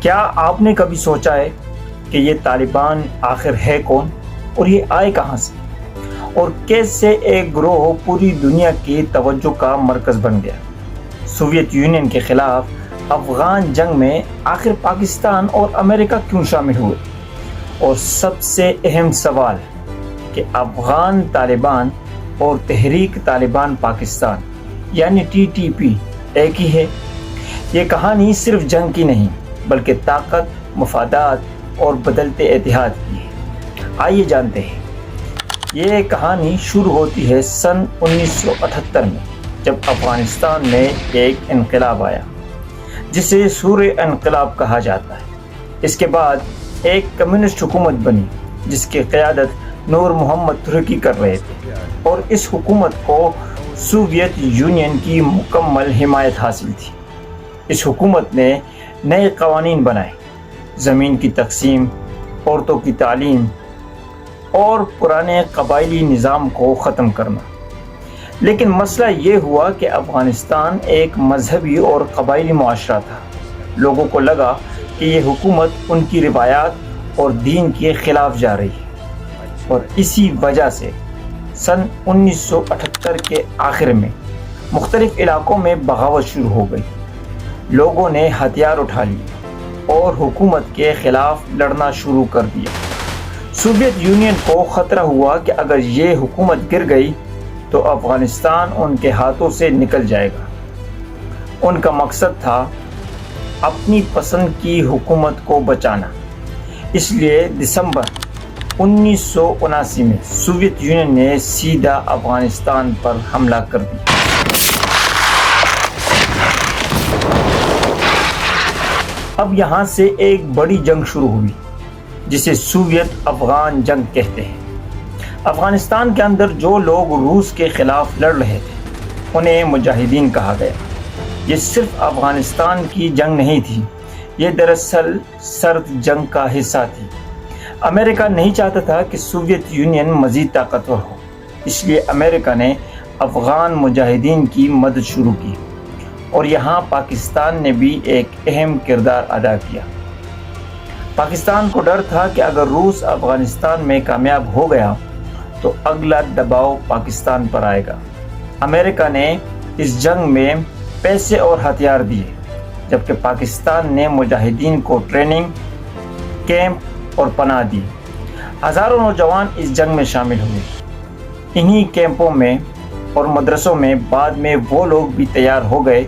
کیا آپ نے کبھی سوچا ہے کہ یہ طالبان آخر ہے کون اور یہ آئے کہاں سے، اور کیسے ایک گروہ پوری دنیا کی توجہ کا مرکز بن گیا؟ سوویت یونین کے خلاف افغان جنگ میں آخر پاکستان اور امریکہ کیوں شامل ہوئے؟ اور سب سے اہم سوال کہ افغان طالبان اور تحریک طالبان پاکستان یعنی TTP ایک ہی ہے؟ یہ کہانی صرف جنگ کی نہیں بلکہ طاقت، مفادات اور بدلتے اتحاد کی ہے۔ آئیے جانتے ہیں۔ یہ کہانی شروع ہوتی ہے سن 1978 میں، جب افغانستان میں ایک انقلاب آیا جسے سورہ انقلاب کہا جاتا ہے۔ اس کے بعد ایک کمیونسٹ حکومت بنی جس کی قیادت نور محمد ترکی کر رہے تھے، اور اس حکومت کو سوویت یونین کی مکمل حمایت حاصل تھی۔ اس حکومت نے نئے قوانین بنائے، زمین کی تقسیم، عورتوں کی تعلیم اور پرانے قبائلی نظام کو ختم کرنا۔ لیکن مسئلہ یہ ہوا کہ افغانستان ایک مذہبی اور قبائلی معاشرہ تھا۔ لوگوں کو لگا کہ یہ حکومت ان کی روایات اور دین کے خلاف جا رہی ہے، اور اسی وجہ سے سن 1978 کے آخر میں مختلف علاقوں میں بغاوت شروع ہو گئی۔ لوگوں نے ہتھیار اٹھا لیے اور حکومت کے خلاف لڑنا شروع کر دیا۔ سوویت یونین کو خطرہ ہوا کہ اگر یہ حکومت گر گئی تو افغانستان ان کے ہاتھوں سے نکل جائے گا۔ ان کا مقصد تھا اپنی پسند کی حکومت کو بچانا۔ اس لیے دسمبر 1979 میں سوویت یونین نے سیدھا افغانستان پر حملہ کر دیا۔ اب یہاں سے ایک بڑی جنگ شروع ہوئی جسے سوویت افغان جنگ کہتے ہیں۔ افغانستان کے اندر جو لوگ روس کے خلاف لڑ رہے تھے انہیں مجاہدین کہا گیا۔ یہ صرف افغانستان کی جنگ نہیں تھی، یہ دراصل سرد جنگ کا حصہ تھی۔ امریکہ نہیں چاہتا تھا کہ سوویت یونین مزید طاقتور ہو، اس لیے امریکہ نے افغان مجاہدین کی مدد شروع کی، اور یہاں پاکستان نے بھی ایک اہم کردار ادا کیا۔ پاکستان کو ڈر تھا کہ اگر روس افغانستان میں کامیاب ہو گیا تو اگلا دباؤ پاکستان پر آئے گا۔ امریکہ نے اس جنگ میں پیسے اور ہتھیار دیے، جبکہ پاکستان نے مجاہدین کو ٹریننگ، کیمپ اور پناہ دی۔ ہزاروں نوجوان اس جنگ میں شامل ہوئے۔ انہی کیمپوں میں اور مدرسوں میں بعد میں وہ لوگ بھی تیار ہو گئے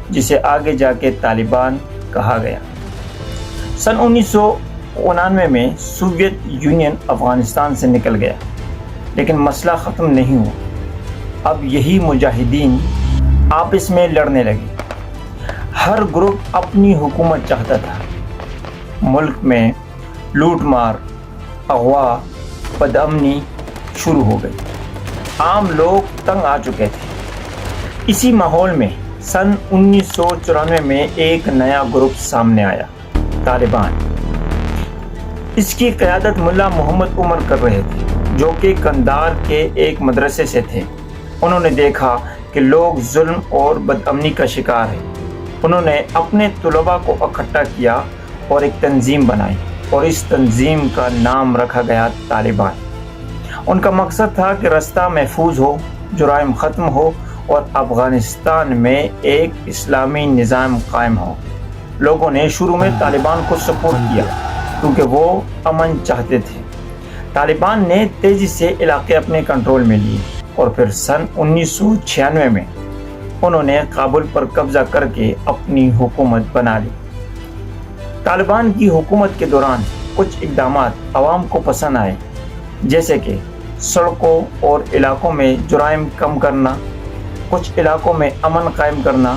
جسے آگے جا کے طالبان کہا گیا۔ سن 1999 میں سوویت یونین افغانستان سے نکل گیا، لیکن مسئلہ ختم نہیں ہوا۔ اب یہی مجاہدین آپس میں لڑنے لگے۔ ہر گروپ اپنی حکومت چاہتا تھا۔ ملک میں لوٹ مار، اغوا، بدامنی شروع ہو گئی۔ عام لوگ تنگ آ چکے تھے۔ اسی ماحول میں سن 1994 میں ایک نیا گروپ سامنے آیا، طالبان۔ اس کی قیادت ملا محمد عمر کر رہے تھے، جو کہ قندھار کے ایک مدرسے سے تھے۔ انہوں نے دیکھا کہ لوگ ظلم اور بدامنی کا شکار ہیں۔ انہوں نے اپنے طلباء کو اکٹھا کیا اور ایک تنظیم بنائی، اور اس تنظیم کا نام رکھا گیا طالبان۔ ان کا مقصد تھا کہ راستہ محفوظ ہو، جرائم ختم ہو اور افغانستان میں ایک اسلامی نظام قائم ہو۔ لوگوں نے شروع میں طالبان کو سپورٹ کیا کیونکہ وہ امن چاہتے تھے۔ طالبان نے تیزی سے علاقے اپنے کنٹرول میں لیے، اور پھر سن 1996 میں انہوں نے کابل پر قبضہ کر کے اپنی حکومت بنا لی۔ طالبان کی حکومت کے دوران کچھ اقدامات عوام کو پسند آئے، جیسے کہ سڑکوں اور علاقوں میں جرائم کم کرنا، کچھ علاقوں میں امن قائم کرنا،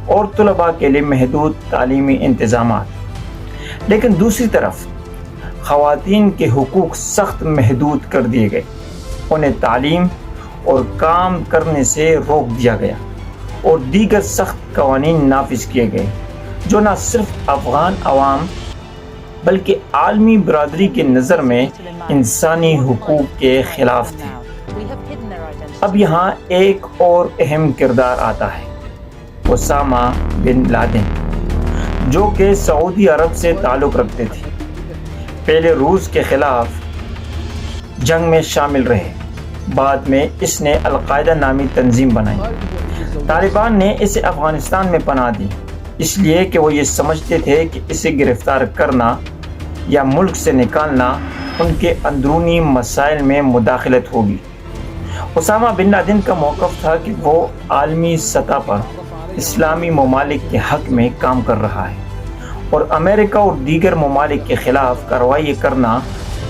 اور طلباء کے لیے محدود تعلیمی انتظامات۔ لیکن دوسری طرف خواتین کے حقوق سخت محدود کر دیے گئے۔ انہیں تعلیم اور کام کرنے سے روک دیا گیا، اور دیگر سخت قوانین نافذ کیے گئے جو نہ صرف افغان عوام بلکہ عالمی برادری کی نظر میں انسانی حقوق کے خلاف تھے۔ اب یہاں ایک اور اہم کردار آتا ہے، اسامہ بن لادن۔ جو کہ سعودی عرب سے تعلق رکھتے تھے، پہلے روس کے خلاف جنگ میں شامل رہے۔ بعد میں اس نے القاعدہ نامی تنظیم بنائی۔ طالبان نے اسے افغانستان میں پناہ دی، اس لیے کہ وہ یہ سمجھتے تھے کہ اسے گرفتار کرنا یا ملک سے نکالنا ان کے اندرونی مسائل میں مداخلت ہوگی۔ اسامہ بن لادن کا موقف تھا کہ وہ عالمی سطح پر اسلامی ممالک کے حق میں کام کر رہا ہے اور امریکہ اور دیگر ممالک کے خلاف کارروائی کرنا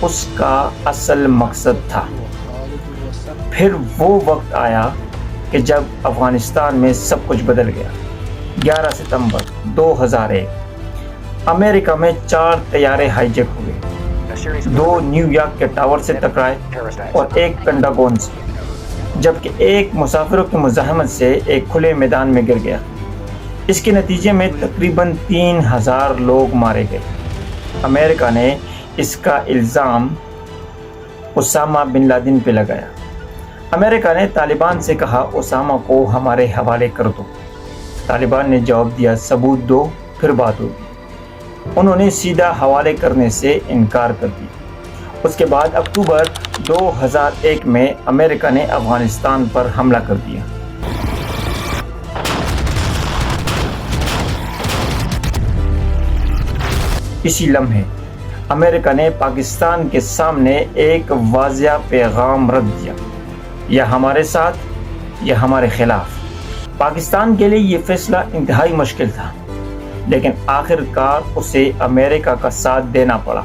اس کا اصل مقصد تھا۔ پھر وہ وقت آیا کہ جب افغانستان میں سب کچھ بدل گیا۔ 11 ستمبر 2001 امریکہ میں 4 طیارے ہائی جیک ہوئے، 2 نیو یارک کے ٹاور سے ٹکرائے اور 1 پینٹاگون سے، جبکہ ایک مسافروں کی مزاحمت سے ایک کھلے میدان میں گر گیا۔ اس کے نتیجے میں تقریباً 3000 لوگ مارے گئے۔ امریکہ نے اس کا الزام اسامہ بن لادن پہ لگایا۔ امریکہ نے طالبان سے کہا اسامہ کو ہمارے حوالے کر دو۔ طالبان نے جواب دیا ثبوت دو پھر بات ہوگی۔ انہوں نے سیدھا حوالے کرنے سے انکار کر دیا۔ اس کے بعد اکتوبر 2001 میں امریکہ نے افغانستان پر حملہ کر دیا۔ اسی لمحے امریکہ نے پاکستان کے سامنے ایک واضح پیغام رکھ دیا، یا ہمارے ساتھ یا ہمارے خلاف۔ پاکستان کے لیے یہ فیصلہ انتہائی مشکل تھا، لیکن آخر کار اسے امریکہ کا ساتھ دینا پڑا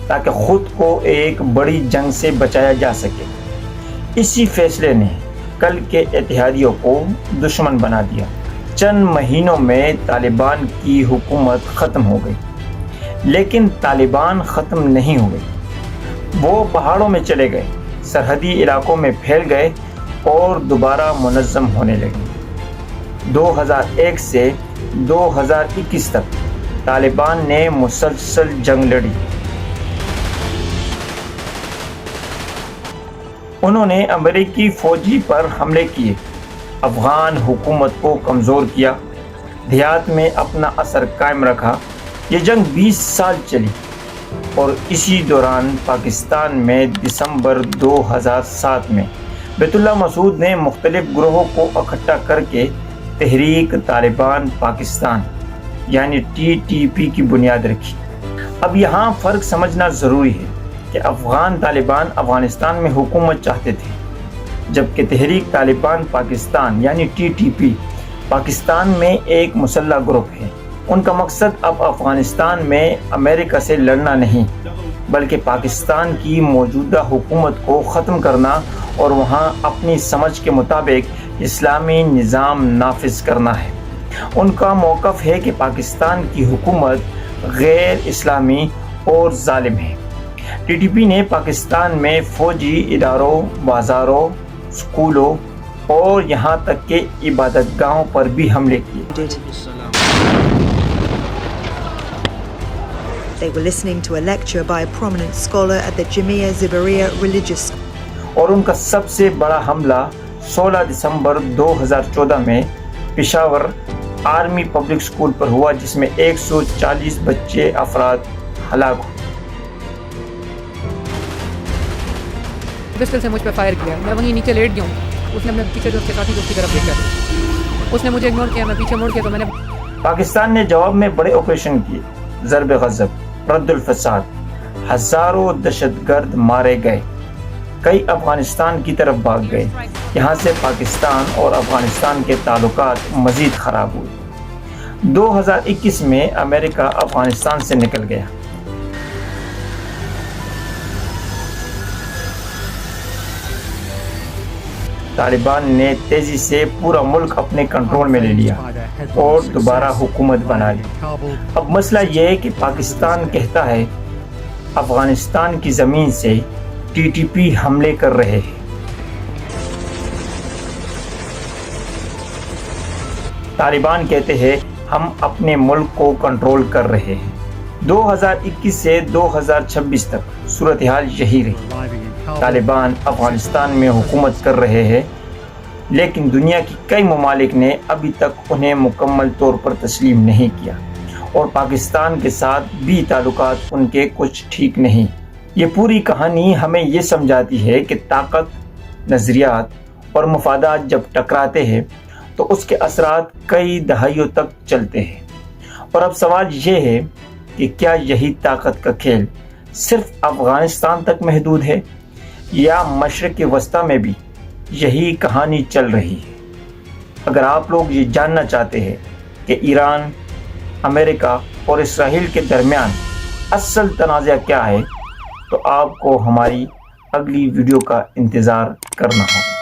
تاکہ خود کو ایک بڑی جنگ سے بچایا جا سکے۔ اسی فیصلے نے کل کے اتحادیوں کو دشمن بنا دیا۔ چند مہینوں میں طالبان کی حکومت ختم ہو گئی، لیکن طالبان ختم نہیں ہوئے۔ وہ پہاڑوں میں چلے گئے، سرحدی علاقوں میں پھیل گئے اور دوبارہ منظم ہونے لگے۔ 2001 سے 2021 تک طالبان نے مسلسل جنگ لڑی۔ انہوں نے امریکی فوجی پر حملے کیے، افغان حکومت کو کمزور کیا، دیہات میں اپنا اثر قائم رکھا۔ یہ جنگ 20 سال چلی اور اسی دوران پاکستان میں دسمبر 2007 میں بیت اللہ مسعود نے مختلف گروہوں کو اکٹھا کر کے تحریک طالبان پاکستان یعنی TTP کی بنیاد رکھی۔ اب یہاں فرق سمجھنا ضروری ہے کہ افغان طالبان افغانستان میں حکومت چاہتے تھے، جبکہ تحریک طالبان پاکستان یعنی TTP پاکستان میں ایک مسلح گروپ ہے۔ ان کا مقصد اب افغانستان میں امریکہ سے لڑنا نہیں، بلکہ پاکستان کی موجودہ حکومت کو ختم کرنا اور وہاں اپنی سمجھ کے مطابق اسلامی نظام نافذ کرنا ہے۔ ان کا موقف ہے کہ پاکستان کی حکومت غیر اسلامی اور ظالم ہے۔ TTP نے پاکستان میں فوجی اداروں، بازاروں، سکولوں اور یہاں تک کہ عبادت گاہوں پر بھی حملے کیے۔ They were listening to a lecture by a prominent scholar at the Jamia Zibariya Religious School. اور ان کا سب سے بڑا حملہ 16 دسمبر 2014 میں پشاور آرمی پبلک اسکول پر ہوا، جس میں 140 بچے افراد ہلاک ہوئے۔ پسٹل سے مجھ پہ فائر کیا، میں وہیں نیچے لیٹ گیا ہوں۔ اس نے اپنے پیچھے جو اس کے ساتھی دوست کی طرف دیکھا، اس نے مجھے اگنور کیا، میں پیچھے مڑ گیا تو میں نے پاکستان نے جواب میں بڑے آپریشن کیے، ضرب غضب، رد الفساد، ہزاروں دہشت گرد مارے گئے، کئی افغانستان کی طرف بھاگ گئے۔ یہاں سے پاکستان اور افغانستان کے تعلقات مزید خراب ہوئے۔ 2021 میں امریکہ افغانستان سے نکل گیا۔ طالبان نے تیزی سے پورا ملک اپنے کنٹرول میں لے لیا اور دوبارہ حکومت بنا لی۔ اب مسئلہ یہ ہے کہ پاکستان کہتا ہے افغانستان کی زمین سے TTP حملے کر رہے ہیں۔ طالبان کہتے ہیں ہم اپنے ملک کو کنٹرول کر رہے ہیں۔ 2021 سے 2026 تک صورتحال یہی رہی۔ طالبان افغانستان میں حکومت کر رہے ہیں، لیکن دنیا کی کئی ممالک نے ابھی تک انہیں مکمل طور پر تسلیم نہیں کیا اور پاکستان کے ساتھ بھی تعلقات ان کے کچھ ٹھیک نہیں۔ یہ پوری کہانی ہمیں یہ سمجھاتی ہے کہ طاقت، نظریات اور مفادات جب ٹکراتے ہیں تو اس کے اثرات کئی دہائیوں تک چلتے ہیں۔ اور اب سوال یہ ہے کہ کیا یہی طاقت کا کھیل صرف افغانستان تک محدود ہے یا مشرق وسطیٰ میں بھی یہی کہانی چل رہی ہے؟ اگر آپ لوگ یہ جاننا چاہتے ہیں کہ ایران، امریکہ اور اسرائیل کے درمیان اصل تنازع کیا ہے تو آپ کو ہماری اگلی ویڈیو کا انتظار کرنا ہوگا۔